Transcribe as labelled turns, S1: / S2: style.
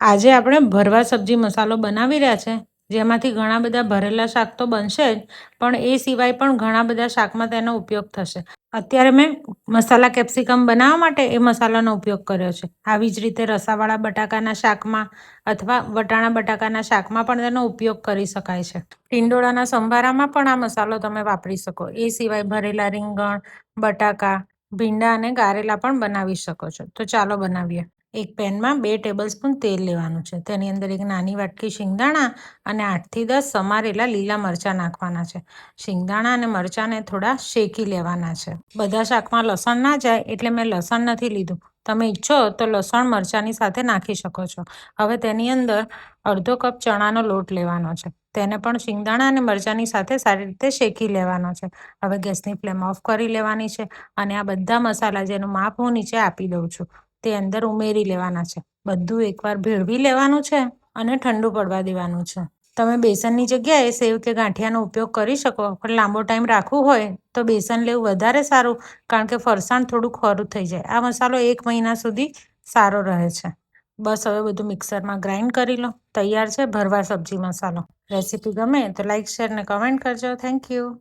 S1: આજે આપણે ભરવા સબ્જી મસાલો બનાવી રહ્યા છે, જેમાંથી ઘણા બધા ભરેલા શાક તો બનશે જ, પણ એ સિવાય પણ ઘણા બધા શાકમાં તેનો ઉપયોગ થશે. અત્યારે મેં મસાલા કેપ્સિકમ બનાવવા માટે એ મસાલાનો ઉપયોગ કર્યો છે. આવી જ રીતે રસાવાળા બટાકાના શાકમાં અથવા વટાણા બટાકાના શાકમાં પણ તેનો ઉપયોગ કરી શકાય છે. ટીંડોળાના સંભારામાં પણ આ મસાલો તમે વાપરી શકો. એ સિવાય ભરેલા રીંગણ, બટાકા, ભીંડા અને ગારેલા પણ બનાવી શકો છો. તો ચાલો બનાવીએ. એક પેનમાં 2 ટેબલસ્પૂન તેલ લેવાનું છે. તેની અંદર એક નાની વાટકી શિંગદાણા અને 8 થી 10 સમારેલા લીલા મરચાં નાખવાના છે. શિંગદાણા અને મરચાંને થોડા શેકી લેવાના છે. બધા શાકમાં લસણ ના જાય એટલે મેં લસણ નથી લીધું. તમે ઈચ્છો તો લસણ મરચાંની સાથે નાખી શકો છો. હવે તેની અંદર અડધો કપ ચણાનો લોટ લેવાનો છે. તેને પણ શિંગદાણા અને મરચાંની સાથે સારી રીતે શેકી લેવાનો છે. હવે ગેસની ફ્લેમ ઓફ કરી લેવાની છે અને આ બધા મસાલા જેનું માપ હું નીચે આપી દઉં છું તે અંદર ઉમેરી લેવાના છે. બધું એકવાર ભેળવી લેવાનું છે અને ઠંડુ પડવા દેવાનું છે. તમે બેસનની જગ્યાએ સેવ કે ગાંઠિયાનો ઉપયોગ કરી શકો, પણ લાંબો ટાઈમ રાખવું હોય તો બેસન લેવું વધારે સારું, કારણ કે ફરસાણ થોડું ખરું થઈ જાય. આ મસાલો 1 મહિના સુધી સારો રહે છે. બસ હવે બધું મિક્સરમાં ગ્રાઇન્ડ કરી લો. તૈયાર છે ભરવા સબ્જી મસાલો. રેસીપી ગમે તો લાઇક, શેર ને કમેન્ટ કરજો. Thank you.